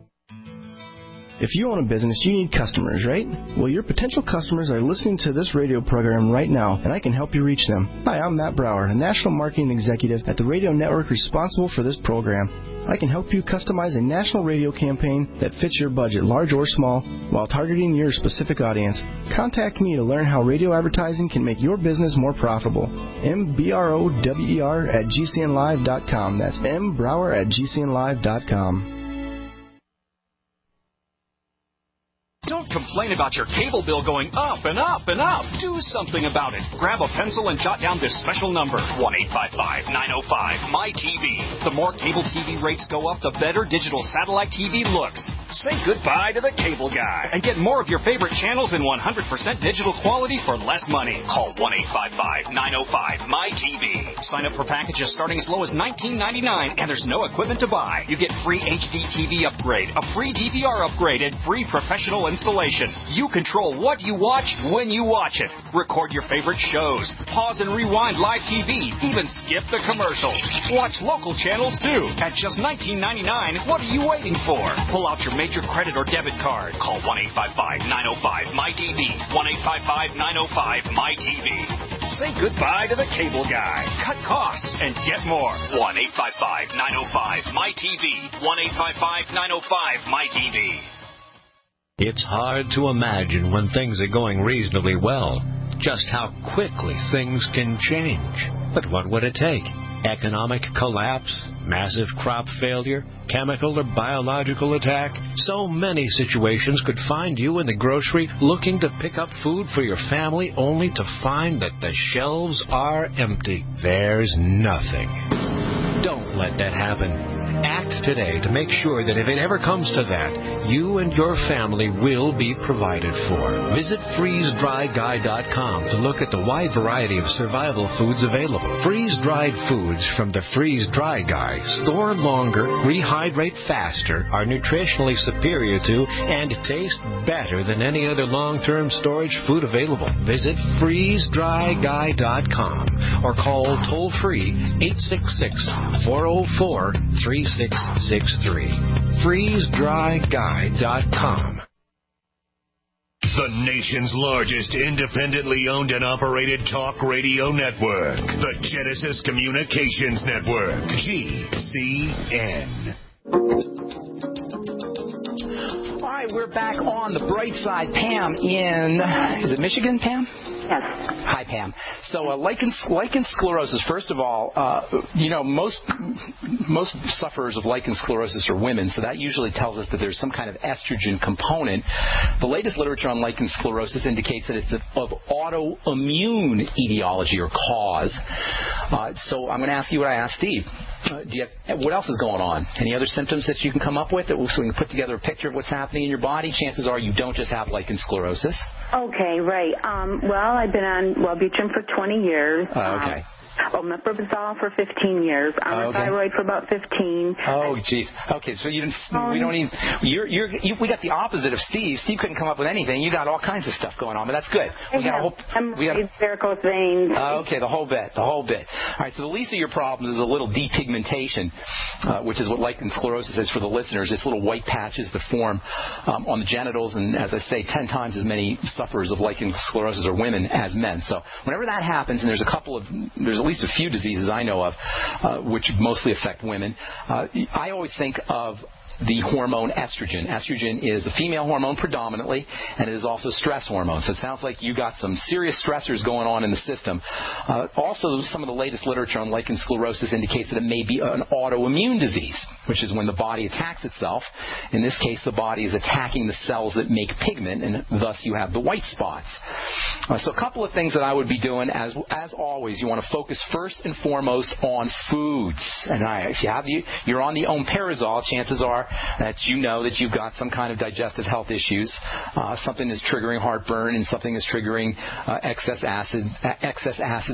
If you own a business, you need customers, right? Well, your potential customers are listening to this radio program right now, and I can help you reach them. Hi, I'm Matt Brower, a national marketing executive at the radio network responsible for this program. I can help you customize a national radio campaign that fits your budget, large or small, while targeting your specific audience. Contact me to learn how radio advertising can make your business more profitable. mbrower@gcnlive.com. That's mbrower@gcnlive.com. Don't complain about your cable bill going up and up and up. Do something about it. Grab a pencil and jot down this special number, 1-855-905-MY-TV. The more cable TV rates go up, the better digital satellite TV looks. Say goodbye to the cable guy and get more of your favorite channels in 100% digital quality for less money. Call 1-855-905-MY-TV. Sign up for packages starting as low as $19.99, and there's no equipment to buy. You get free HD TV upgrade, a free DVR upgrade, and free professional installation. You control what you watch when you watch it. Record your favorite shows. Pause and rewind live TV. Even skip the commercials. Watch local channels too. At just $19.99, what are you waiting for? Pull out your major credit or debit card. Call 1-855-905-MY-TV. 1-855-905-MY-TV. Say goodbye to the cable guy. Cut costs and get more. 1-855-905-MY-TV. 1-855-905-MY-TV. It's hard to imagine when things are going reasonably well just how quickly things can change. But what would it take? Economic collapse? Massive crop failure? Chemical or biological attack? So many situations could find you in the grocery looking to pick up food for your family only to find that the shelves are empty. There's nothing. Don't let that happen. Act today to make sure that if it ever comes to that, you and your family will be provided for. Visit freezedryguy.com to look at the wide variety of survival foods available. Freeze-dried foods from the Freeze Dry Guy store longer, rehydrate faster, are nutritionally superior to, and taste better than any other long-term storage food available. Visit freezedryguy.com or call toll-free 866-404-3663. FreezeDryGuy.com. The nation's largest independently owned and operated talk radio network. The Genesis Communications Network. GCN. All right, we're back on the Brightside. Pam in, is it Michigan, Pam? Yes. Hi, Pam. So lichen sclerosis, first of all, most sufferers of lichen sclerosis are women, so that usually tells us that there's some kind of estrogen component. The latest literature on lichen sclerosis indicates that it's of autoimmune etiology or cause. So I'm going to ask you what I asked Steve. What else is going on? Any other symptoms that you can come up with so we can put together a picture of what's happening in your body? Chances are you don't just have lichen sclerosis. Okay, right. Well, I've been on Wellbutrin for 20 years. Okay. Omeprazole for 15 years. Thyroid for about 15. Oh, jeez. Okay, so we don't even. We got the opposite of Steve. Steve couldn't come up with anything. You got all kinds of stuff going on, but that's good. We got varicose veins. Okay, the whole bit. All right. So the least of your problems is a little depigmentation, which is what lichen sclerosis is for the listeners. It's little white patches that form on the genitals, and as I say, 10 times as many sufferers of lichen sclerosis are women as men. So whenever that happens, and there's at least a few diseases I know of which mostly affect women. I always think of the hormone estrogen. Estrogen is a female hormone predominantly, and it is also stress hormone. So it sounds like you got some serious stressors going on in the system. Also, some of the latest literature on lichen sclerosis indicates that it may be an autoimmune disease, which is when the body attacks itself. In this case, the body is attacking the cells that make pigment, and thus you have the white spots. So a couple of things that I would be doing, as always, you want to focus first and foremost on foods. And if you're on the omeprazole, chances are that you know that you've got some kind of digestive health issues. Something is triggering heartburn, and something is triggering excess acid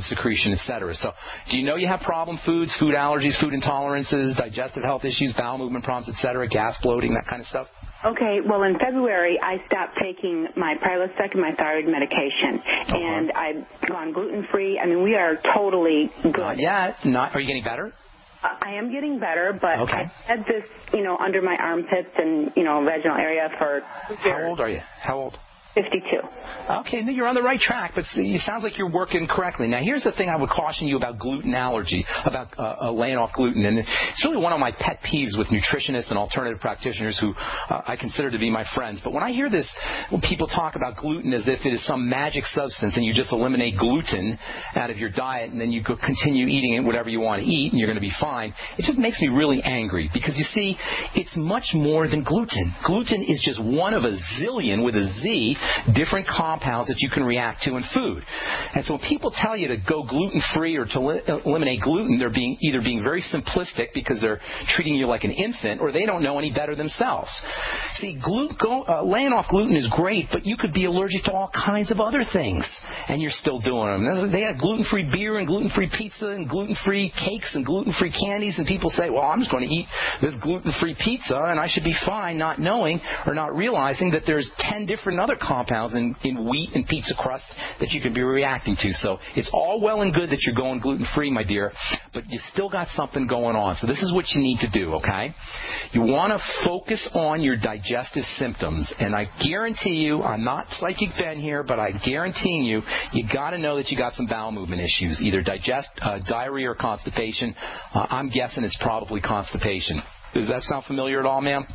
secretion, etc. So do you know you have problem foods, food allergies, food intolerances, digestive health issues, bowel movement problems, etc., gas, bloating, that kind of stuff? Okay, well, in February, I stopped taking my Prilosec and my thyroid medication, and I've gone gluten-free. I mean, we are totally good. Are you getting better? I am getting better, but I had this, under my armpits and, vaginal area for 2 years. How old are you? How old? 52. Okay, no, you're on the right track, but see, it sounds like you're working correctly. Now, here's the thing I would caution you about gluten allergy, about laying off gluten, and it's really one of my pet peeves with nutritionists and alternative practitioners who I consider to be my friends. But when I hear this, when people talk about gluten as if it is some magic substance and you just eliminate gluten out of your diet and then you go continue eating it whatever you want to eat and you're going to be fine, it just makes me really angry because, you see, it's much more than gluten. Gluten is just one of a zillion, with a Z, different compounds that you can react to in food. And so when people tell you to go gluten-free or to eliminate gluten, they're either being very simplistic because they're treating you like an infant, or they don't know any better themselves. See, laying off gluten is great, but you could be allergic to all kinds of other things, and you're still doing them. They have gluten-free beer and gluten-free pizza and gluten-free cakes and gluten-free candies, and people say, well, I'm just going to eat this gluten-free pizza and I should be fine, not knowing or not realizing that there's 10 different other compounds in wheat and pizza crust that you can be reacting to. So it's all well and good that you're going gluten-free, my dear, but you still got something going on. So this is what you need to do, okay? You want to focus on your digestive symptoms, and I guarantee you, I'm not Psychic Ben here, but I guarantee you got to know that you got some bowel movement issues, either diarrhea or constipation. I'm guessing it's probably constipation. Does that sound familiar at all, ma'am?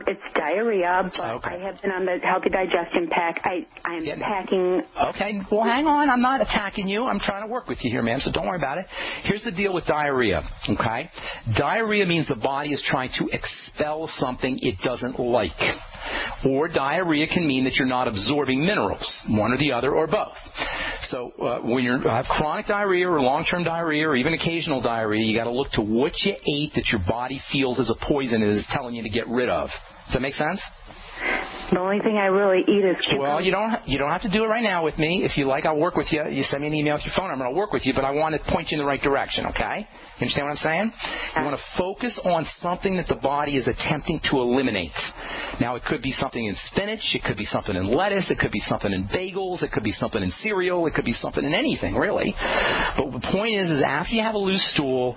It's diarrhea, but I have been on the Healthy Digestion Pack. I am packing. Okay, well, hang on. I'm not attacking you. I'm trying to work with you here, ma'am, so don't worry about it. Here's the deal with diarrhea, okay? Diarrhea means the body is trying to expel something it doesn't like. Or diarrhea can mean that you're not absorbing minerals, one or the other, or both. So when you have chronic diarrhea or long-term diarrhea or even occasional diarrhea, you got to look to what you ate that your body feels as a poison and is telling you to get rid of. Does that make sense? The only thing I really eat is cucumber. Well, you don't have to do it right now with me. If you like, I'll work with you. You send me an email with your phone number, I'll work with you, but I want to point you in the right direction, okay? You understand what I'm saying? You want to focus on something that the body is attempting to eliminate. Now, it could be something in spinach, it could be something in lettuce, it could be something in bagels, it could be something in cereal, it could be something in anything, really. But the point is after you have a loose stool,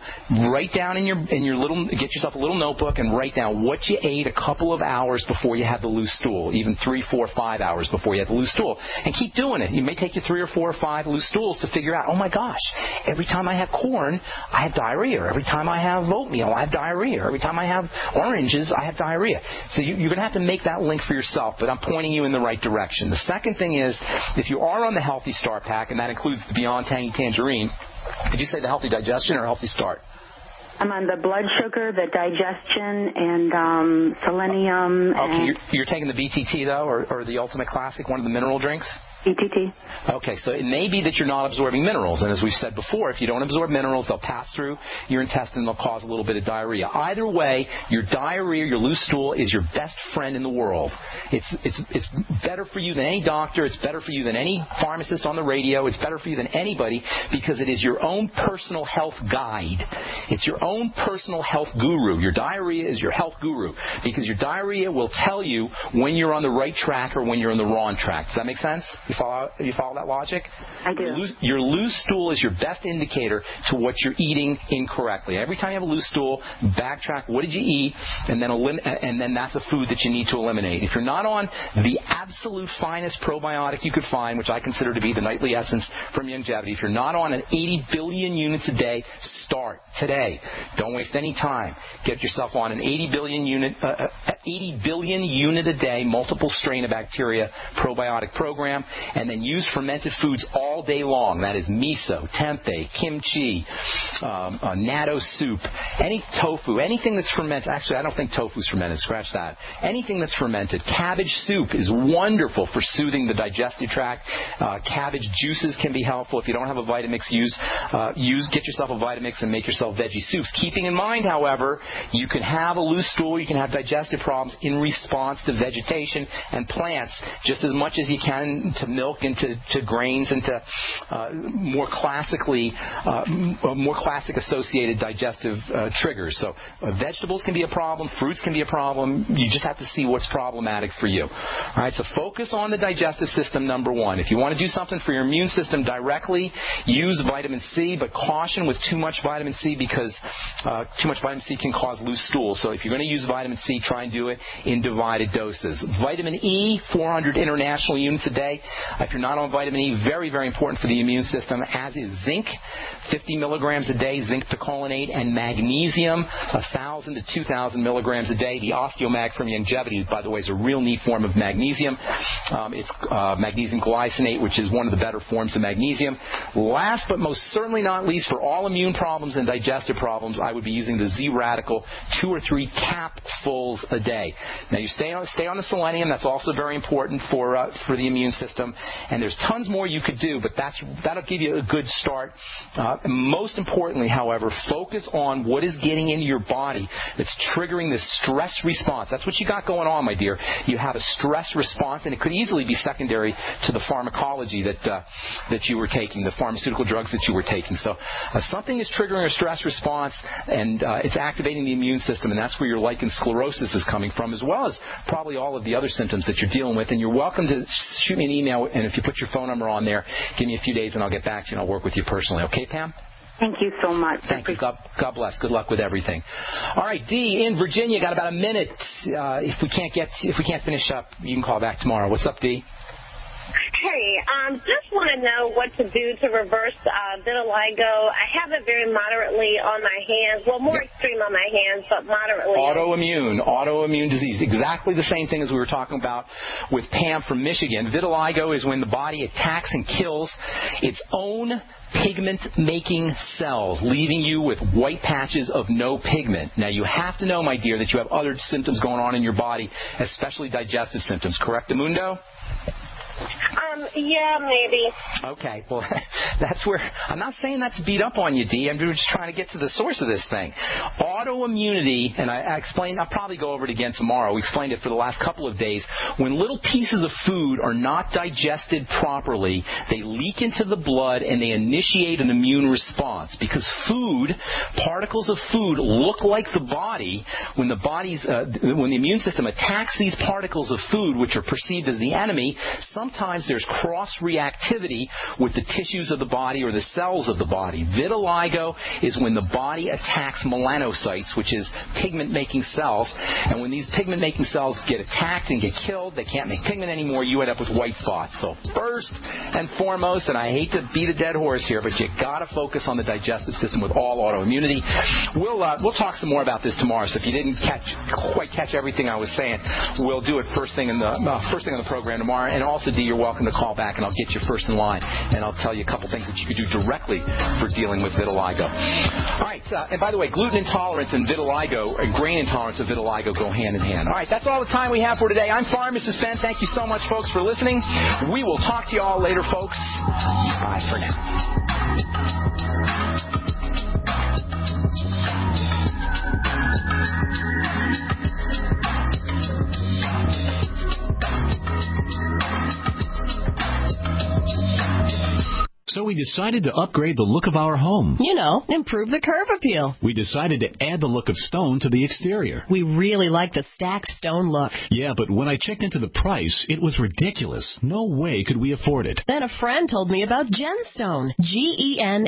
write down in your little, get yourself a little notebook and write down what you ate a couple of hours before you had the loose stool, even 3, 4, 5 hours before you had the loose stool. And keep doing it. It may take you 3 or 4 or 5 loose stools to figure out, oh my gosh, every time I have corn, I have diarrhea. Every time I have oatmeal, I have diarrhea. Every time I have oranges, I have diarrhea. So you're going to have to make that link for yourself, but I'm pointing you in the right direction. The second thing is, if you are on the Healthy Start Pack, and that includes the Beyond Tangy Tangerine, did you say the Healthy Digestion or Healthy Start? I'm on the blood sugar, the digestion, and selenium. Okay, you're taking the BTT, though, or the Ultimate Classic, one of the mineral drinks? BTT. Okay, so it may be that you're not absorbing minerals, and as we've said before, if you don't absorb minerals, they'll pass through your intestine and they'll cause a little bit of diarrhea. Either way, your diarrhea, your loose stool, is your best friend in the world. It's better for you than any doctor. It's better for you than any pharmacist on the radio. It's better for you than anybody because it is your own personal health guide. It's your own personal health guru. Your diarrhea is your health guru because your diarrhea will tell you when you're on the right track or when you're on the wrong track. Does that make sense? You follow that logic? I do. Your loose stool is your best indicator to what you're eating incorrectly. Every time you have a loose stool, backtrack, what did you eat, and then that's a food that you need to eliminate. If you're not on the absolute finest probiotic you could find, which I consider to be the Nightly Essence from Longevity, if you're not on an 80 billion units a day, start today. Don't waste any time. Get yourself on an 80 billion unit a day, multiple strain of bacteria probiotic program, and then use fermented foods all day long. That is miso, tempeh, kimchi, natto soup, any tofu, anything that's fermented. Actually, I don't think tofu's fermented. Scratch that. Anything that's fermented. Cabbage soup is wonderful for soothing the digestive tract. Cabbage juices can be helpful. If you don't have a Vitamix, get yourself a Vitamix and make yourself veggie soups. Keeping in mind, however, you can have a loose stool, you can have digestive problems in response to vegetation and plants just as much as you can to milk into grains, into more classic associated digestive triggers. So vegetables can be a problem, fruits can be a problem. You just have to see what's problematic for you. All right, so focus on the digestive system, number one. If you want to do something for your immune system directly, use vitamin C, but caution with too much vitamin C because too much vitamin C can cause loose stool. So if you're going to use vitamin C, try and do it in divided doses. Vitamin E, 400 international units a day. If you're not on vitamin E, very, very important for the immune system, as is zinc, 50 milligrams a day, zinc picolinate, and magnesium, 1,000 to 2,000 milligrams a day. The Osteomag from Longevity, by the way, is a real neat form of magnesium. It's magnesium glycinate, which is one of the better forms of magnesium. Last but most certainly not least, for all immune problems and digestive problems, I would be using the Z-Radical 2 or 3 capfuls a day. Now, you stay on the selenium. That's also very important for the immune system. And there's tons more you could do, but that'll give you a good start. Most importantly, however, focus on what is getting into your body that's triggering this stress response. That's what you got going on, my dear. You have a stress response, and it could easily be secondary to the pharmacology that you were taking, the pharmaceutical drugs that you were taking. So something is triggering a stress response, and it's activating the immune system, and that's where your lichen sclerosis is coming from, as well as probably all of the other symptoms that you're dealing with. And you're welcome to shoot me an email, and if you put your phone number on there, give me a few days, and I'll get back to you, and I'll work with you personally. Okay, Pam? Thank you so much. Thank you. God bless. Good luck with everything. All right, Dee in Virginia, got about a minute. If we can't finish up, you can call back tomorrow. What's up, Dee? Hey, just want to know what to do to reverse vitiligo. I have it very moderately on my hands. Well, more extreme on my hands, but moderately. Autoimmune disease. Exactly the same thing as we were talking about with Pam from Michigan. Vitiligo is when the body attacks and kills its own pigment-making cells, leaving you with white patches of no pigment. Now, you have to know, my dear, that you have other symptoms going on in your body, especially digestive symptoms. Correct, Amundo? Yeah, maybe. Okay, well, that's where, I'm not saying that's beat up on you, Dee. I'm just trying to get to the source of this thing. Autoimmunity, and I explained, I'll probably go over it again tomorrow. We explained it for the last couple of days. When little pieces of food are not digested properly, they leak into the blood and they initiate an immune response. Because particles of food look like the body. When the immune system attacks these particles of food, which are perceived as the enemy, sometimes there's cross-reactivity with the tissues of the body or the cells of the body. Vitiligo is when the body attacks melanocytes, which is pigment-making cells. And when these pigment-making cells get attacked and get killed, they can't make pigment anymore, you end up with white spots. So first and foremost, and I hate to beat a dead horse here, but you got to focus on the digestive system with all autoimmunity. We'll talk some more about this tomorrow, so if you didn't quite catch everything I was saying, we'll do it first thing on the program tomorrow. And also, Dee, you're welcome to call back, and I'll get you first in line, and I'll tell you a couple things that you could do directly for dealing with vitiligo. All right, and by the way, gluten intolerance and vitiligo, and grain intolerance and vitiligo go hand in hand. All right, that's all the time we have for today. I'm Pharmacist Ben. Thank you so much, folks, for listening. We will talk to you all later, folks. Bye for now. So we decided to upgrade the look of our home. You know, improve the curb appeal. We decided to add the look of stone to the exterior. We really like the stacked stone look. Yeah, but when I checked into the price, it was ridiculous. No way could we afford it. Then a friend told me about Genstone. Genstone.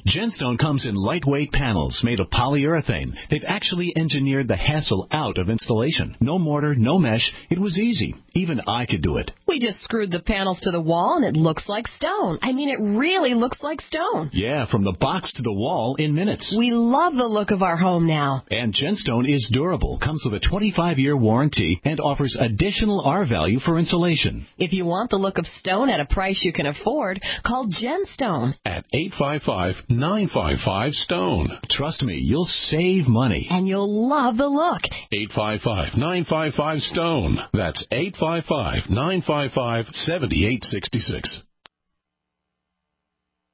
Genstone comes in lightweight panels made of polyurethane. They've actually engineered the hassle out of installation. No mortar, no mesh. It was easy. Even I could do it. We just screwed the panels to the wall and it looks like stone. I mean, it really looks like stone. Yeah, from the box to the wall in minutes. We love the look of our home now. And Genstone is durable, comes with a 25-year warranty, and offers additional R-value for insulation. If you want the look of stone at a price you can afford, call Genstone at 855-955-STONE. Trust me, you'll save money. And you'll love the look. 855-955-STONE. That's 855-955-7866.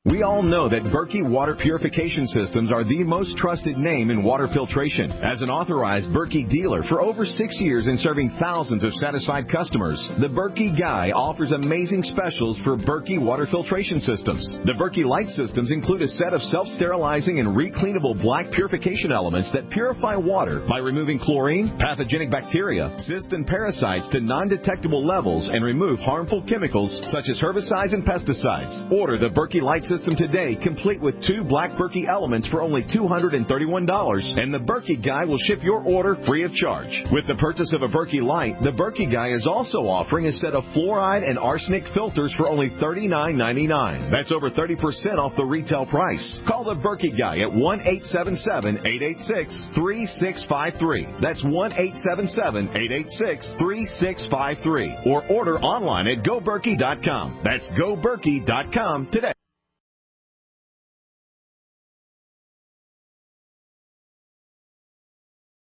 We all know that Berkey water purification systems are the most trusted name in water filtration. As an authorized Berkey dealer for over 6 years and serving thousands of satisfied customers, the Berkey Guy offers amazing specials for Berkey water filtration systems. The Berkey Light systems include a set of self-sterilizing and recleanable black purification elements that purify water by removing chlorine, pathogenic bacteria, cysts and parasites to non-detectable levels and remove harmful chemicals such as herbicides and pesticides. Order the Berkey Light system today, complete with 2 black Berkey elements for only $231, and the Berkey Guy will ship your order free of charge. With the purchase of a Berkey Light, the Berkey Guy is also offering a set of fluoride and arsenic filters for only $39.99. That's over 30% off the retail price. Call the Berkey Guy at 1-877-886-3653. That's 1-877-886-3653. Or order online at GoBerkey.com. That's GoBerkey.com today.